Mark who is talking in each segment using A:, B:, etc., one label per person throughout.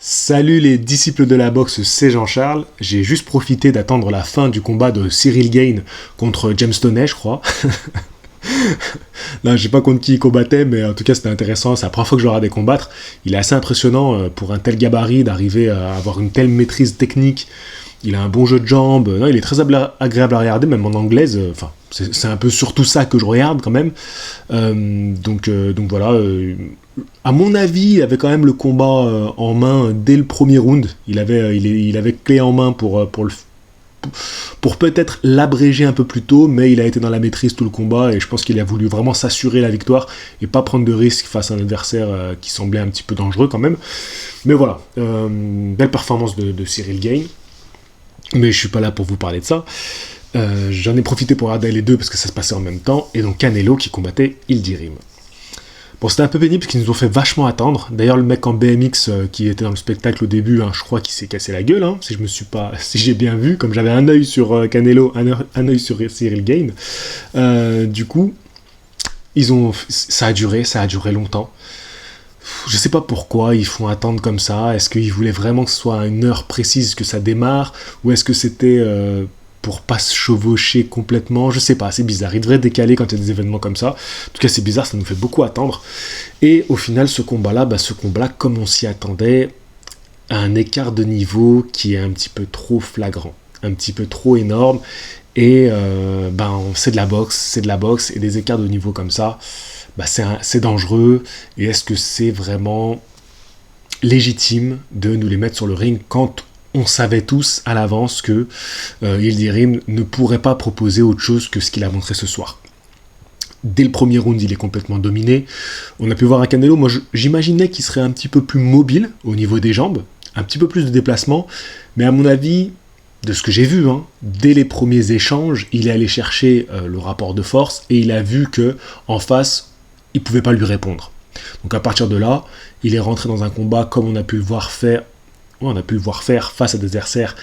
A: Salut les disciples de la boxe, c'est Jean-Charles. J'ai juste profité d'attendre la fin du combat de Cyril Gane contre James Toney, je crois. Non, je sais pas contre qui il combattait, mais en tout cas c'était intéressant. C'est la première fois que je le regardais combattre. Il est assez impressionnant pour un tel gabarit d'arriver à avoir une telle maîtrise technique. Il a un bon jeu de jambes. Non, il est très agréable à regarder, même en anglaise. Enfin, c'est un peu surtout ça que je regarde quand même. Donc voilà. À mon avis, il avait quand même le combat en main dès le premier round. Il avait clé en main pour peut-être l'abréger un peu plus tôt, mais il a été dans la maîtrise tout le combat et je pense qu'il a voulu vraiment s'assurer la victoire et pas prendre de risques face à un adversaire qui semblait un petit peu dangereux quand même. Mais voilà, belle performance de Cyril Gane. Mais je suis pas là pour vous parler de ça. J'en ai profité pour regarder les deux parce que ça se passait en même temps. Et donc Canelo qui combattait Yildirim. Bon, c'était un peu pénible parce qu'ils nous ont fait vachement attendre. D'ailleurs, le mec en BMX qui était dans le spectacle au début, je crois qu'il s'est cassé la gueule, si j'ai bien vu, comme j'avais un œil sur Canelo, un œil sur Cyril Gane. Du coup, ça a duré longtemps. Je sais pas pourquoi ils font attendre comme ça. Est-ce qu'ils voulaient vraiment que ce soit à une heure précise que ça démarre, ou est-ce que c'était pour pas se chevaucher complètement? Je sais pas, c'est bizarre. Ils devraient décaler quand il y a des événements comme ça. En tout cas, c'est bizarre, ça nous fait beaucoup attendre. Et au final, ce combat-là, comme on s'y attendait, a un écart de niveau qui est un petit peu trop flagrant, un petit peu trop énorme. Et c'est de la boxe, et des écarts de niveau comme ça, c'est dangereux. Et est-ce que c'est vraiment légitime de nous les mettre sur le ring quand on savait tous à l'avance que Yildirim ne pourrait pas proposer autre chose que ce qu'il a montré ce soir? Dès le premier round, il est complètement dominé. On a pu voir un Canelo, moi j'imaginais qu'il serait un petit peu plus mobile au niveau des jambes, un petit peu plus de déplacement, mais à mon avis, de ce que j'ai vu, dès les premiers échanges, il est allé chercher le rapport de force et il a vu que en face, il ne pouvait pas lui répondre. Donc à partir de là, il est rentré dans un combat comme on a pu le voir faire face à des adversaires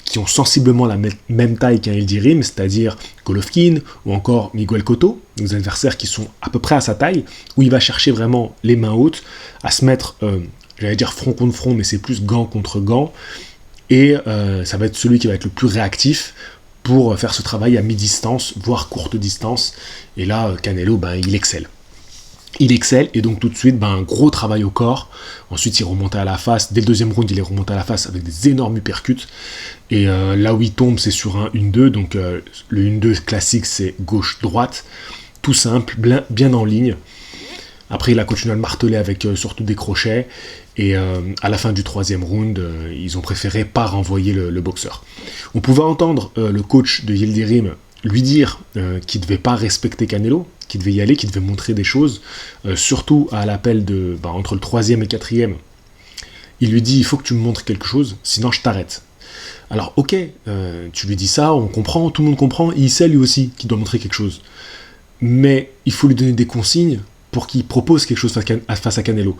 A: qui ont sensiblement la même taille qu'un Yildirim, c'est-à-dire Golovkin ou encore Miguel Cotto, des adversaires qui sont à peu près à sa taille, où il va chercher vraiment les mains hautes, à se mettre, front contre front, mais c'est plus gant contre gant, et ça va être celui qui va être le plus réactif pour faire ce travail à mi-distance, voire courte distance, et là, Canelo, il excelle. Il excelle, et donc tout de suite, un gros travail au corps. Ensuite, il remontait à la face. Dès le deuxième round, il est remonté à la face avec des énormes uppercuts. Et là où il tombe, c'est sur un 1-2. Donc le 1-2 classique, c'est gauche-droite. Tout simple, bien en ligne. Après, il a continué à le marteler avec surtout des crochets. Et à la fin du troisième round, ils ont préféré pas renvoyer le boxeur. On pouvait entendre le coach de Yildirim lui dire qu'il ne devait pas respecter Canelo, qu'il devait y aller, qu'il devait montrer des choses, surtout à l'appel entre le troisième et le quatrième. Il lui dit, il faut que tu me montres quelque chose, sinon je t'arrête. Alors ok, tu lui dis ça, on comprend, tout le monde comprend, il sait lui aussi qu'il doit montrer quelque chose. Mais il faut lui donner des consignes pour qu'il propose quelque chose face à Canelo.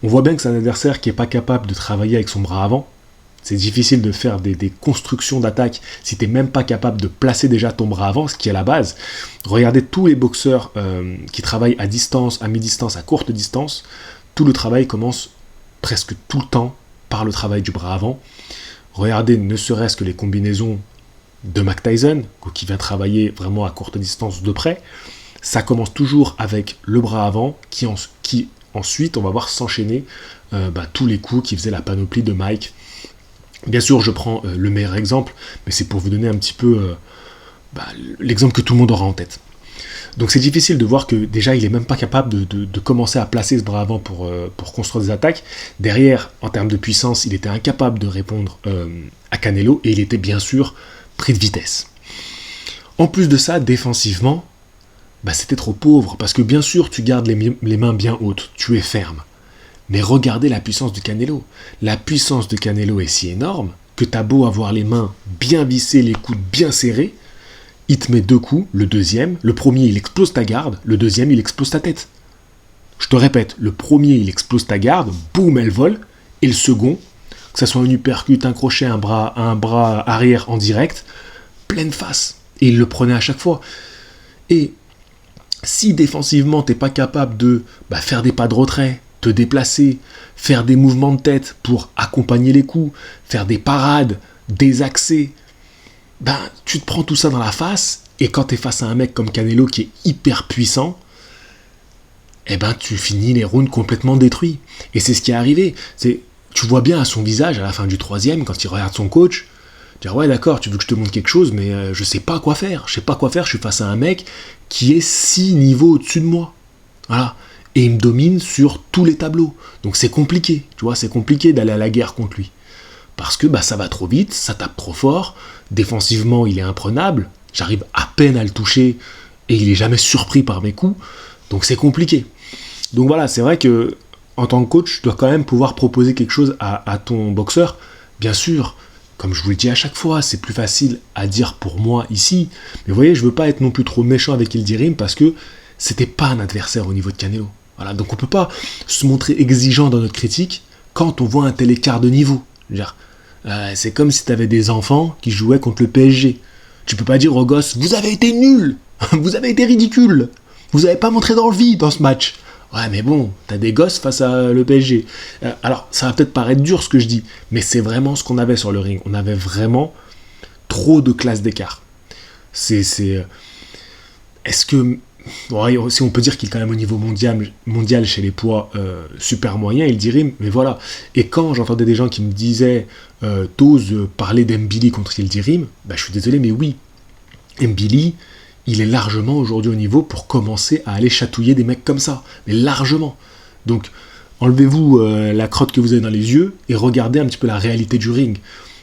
A: On voit bien que c'est un adversaire qui n'est pas capable de travailler avec son bras avant. C'est difficile de faire des constructions d'attaque si tu n'es même pas capable de placer déjà ton bras avant, ce qui est la base. Regardez tous les boxeurs qui travaillent à distance, à mi-distance, à courte distance. Tout le travail commence presque tout le temps par le travail du bras avant. Regardez ne serait-ce que les combinaisons de Mike Tyson, qui vient travailler vraiment à courte distance de près. Ça commence toujours avec le bras avant, qui ensuite, on va voir s'enchaîner tous les coups qui faisaient la panoplie de Mike. Bien sûr, je prends le meilleur exemple, mais c'est pour vous donner un petit peu l'exemple que tout le monde aura en tête. Donc c'est difficile de voir que déjà, il n'est même pas capable de commencer à placer ce bras avant pour construire des attaques. Derrière, en termes de puissance, il était incapable de répondre à Canelo, et il était bien sûr pris de vitesse. En plus de ça, défensivement, c'était trop pauvre, parce que bien sûr, tu gardes les mains bien hautes, tu es ferme. Mais regardez la puissance de Canelo. La puissance de Canelo est si énorme que t'as beau avoir les mains bien vissées, les coudes bien serrés, il te met deux coups, le deuxième, le premier il explose ta garde, le deuxième il explose ta tête. Je te répète, le premier il explose ta garde, boum, elle vole, et le second, que ce soit un uppercut, un crochet, un bras arrière en direct, pleine face. Et il le prenait à chaque fois. Et si défensivement t'es pas capable de faire des pas de retrait, te déplacer, faire des mouvements de tête pour accompagner les coups, faire des parades, des accès, tu te prends tout ça dans la face, et quand tu es face à un mec comme Canelo qui est hyper puissant, tu finis les rounds complètement détruits. Et c'est ce qui est arrivé. Tu vois bien à son visage, à la fin du troisième, quand il regarde son coach, dire ouais d'accord, tu veux que je te montre quelque chose, mais je sais pas quoi faire. Je suis face à un mec qui est 6 niveaux au-dessus de moi. Voilà. Et il me domine sur tous les tableaux. Donc c'est compliqué, tu vois, c'est compliqué d'aller à la guerre contre lui. Parce que ça va trop vite, ça tape trop fort, défensivement il est imprenable, j'arrive à peine à le toucher et il est jamais surpris par mes coups, donc c'est compliqué. Donc voilà, c'est vrai que en tant que coach, tu dois quand même pouvoir proposer quelque chose à ton boxeur. Bien sûr, comme je vous le dis à chaque fois, c'est plus facile à dire pour moi ici, mais vous voyez, je veux pas être non plus trop méchant avec Yildirim parce que c'était pas un adversaire au niveau de Canelo. Voilà, donc on peut pas se montrer exigeant dans notre critique quand on voit un tel écart de niveau. C'est comme si tu avais des enfants qui jouaient contre le PSG. Tu peux pas dire aux gosses, vous avez été nuls, vous avez été ridicules, vous avez pas montré d'envie dans ce match. Ouais, mais bon, t'as des gosses face à le PSG. Alors, ça va peut-être paraître dur ce que je dis, mais c'est vraiment ce qu'on avait sur le ring. On avait vraiment trop de classes d'écart. Est-ce que... Bon, si on peut dire qu'il est quand même au niveau mondial chez les poids super moyens, Yildirim, mais voilà. Et quand j'entendais des gens qui me disaient t'oses parler d'Mbili contre Yildirim, je suis désolé, mais oui, Mbili, il est largement aujourd'hui au niveau pour commencer à aller chatouiller des mecs comme ça, mais largement. Donc, enlevez-vous la crotte que vous avez dans les yeux et regardez un petit peu la réalité du ring.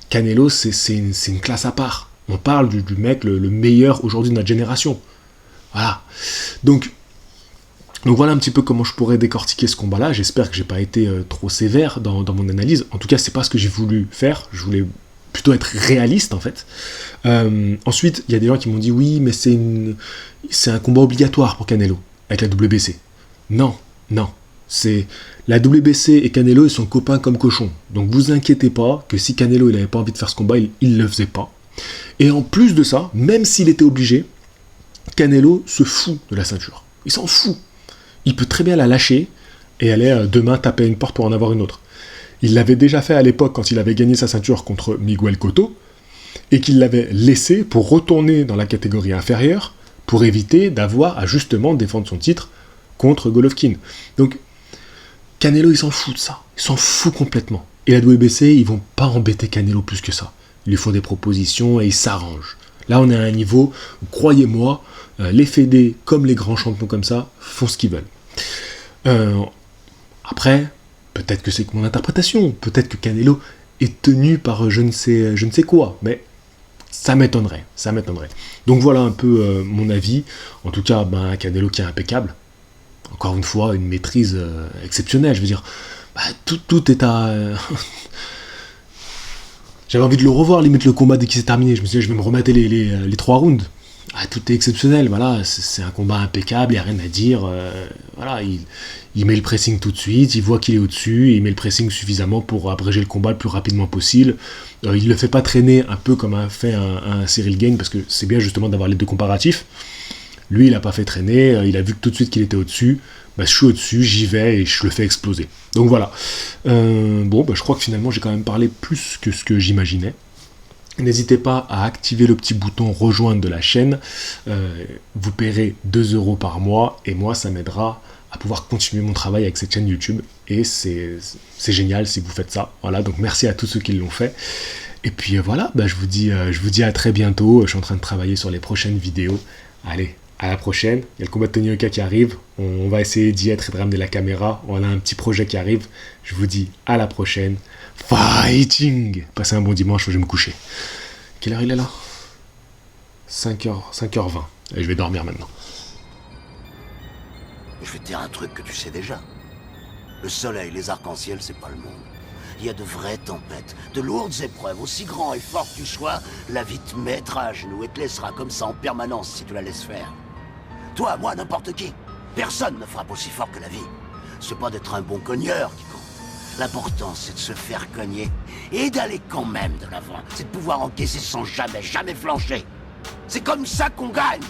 A: Canelo, c'est une classe à part. On parle du mec le meilleur aujourd'hui de notre génération. Voilà. Donc voilà un petit peu comment je pourrais décortiquer ce combat-là. J'espère que j'ai pas été trop sévère dans mon analyse. En tout cas, c'est pas ce que j'ai voulu faire. Je voulais plutôt être réaliste en fait. Ensuite, il y a des gens qui m'ont dit oui, mais c'est un combat obligatoire pour Canelo avec la WBC. Non. C'est la WBC et Canelo, ils sont copains comme cochons. Donc vous inquiétez pas que si Canelo il avait pas envie de faire ce combat, il le faisait pas. Et en plus de ça, même s'il était obligé, Canelo se fout de la ceinture. Il s'en fout. Il peut très bien la lâcher et aller demain taper à une porte pour en avoir une autre. Il l'avait déjà fait à l'époque quand il avait gagné sa ceinture contre Miguel Cotto et qu'il l'avait laissé pour retourner dans la catégorie inférieure pour éviter d'avoir à justement défendre son titre contre Golovkin. Donc Canelo il s'en fout de ça. Il s'en fout complètement. Et la WBC, ils vont pas embêter Canelo plus que ça. Ils lui font des propositions et ils s'arrangent. Là, on est à un niveau où, croyez-moi, les fédés, comme les grands champions comme ça, font ce qu'ils veulent. Après, peut-être que c'est que mon interprétation, peut-être que Canelo est tenu par je ne sais quoi, mais ça m'étonnerait. Donc voilà un peu mon avis. En tout cas, Canelo qui est impeccable. Encore une fois, une maîtrise exceptionnelle. Je veux dire, tout est à... J'avais envie de le revoir, limite le combat dès qu'il s'est terminé. Je me suis dit, je vais me remettre les 3 rounds. Tout est exceptionnel, voilà, c'est un combat impeccable, il n'y a rien à dire. Voilà, il met le pressing tout de suite, il voit qu'il est au-dessus, il met le pressing suffisamment pour abréger le combat le plus rapidement possible. Il ne le fait pas traîner un peu comme a fait un Cyril Gane, parce que c'est bien justement d'avoir les deux comparatifs. Lui, il n'a pas fait traîner, il a vu tout de suite qu'il était au-dessus. Je suis au-dessus, j'y vais et je le fais exploser. Donc voilà. Je crois que finalement j'ai quand même parlé plus que ce que j'imaginais. N'hésitez pas à activer le petit bouton rejoindre de la chaîne. Vous paierez 2 € par mois et moi ça m'aidera à pouvoir continuer mon travail avec cette chaîne YouTube. Et c'est génial si vous faites ça. Voilà, donc merci à tous ceux qui l'ont fait. Et puis voilà, je vous dis à très bientôt. Je suis en train de travailler sur les prochaines vidéos. Allez, à la prochaine. Il y a le combat de Tony Oka qui arrive. On va essayer d'y être et de ramener la caméra. On a un petit projet qui arrive. Je vous dis à la prochaine. Fighting! Passez un bon dimanche, je vais me coucher. Quelle heure il est là? 5h20. Et je vais dormir maintenant.
B: Je vais te dire un truc que tu sais déjà. Le soleil, les arcs-en-ciel, c'est pas le monde. Il y a de vraies tempêtes, de lourdes épreuves, aussi grand et fort que tu sois, la vie te mettra à genoux et te laissera comme ça en permanence si tu la laisses faire. Toi, moi, n'importe qui. Personne ne frappe aussi fort que la vie. C'est pas d'être un bon cogneur qui compte. L'important, c'est de se faire cogner et d'aller quand même de l'avant. C'est de pouvoir encaisser sans jamais flancher. C'est comme ça qu'on gagne.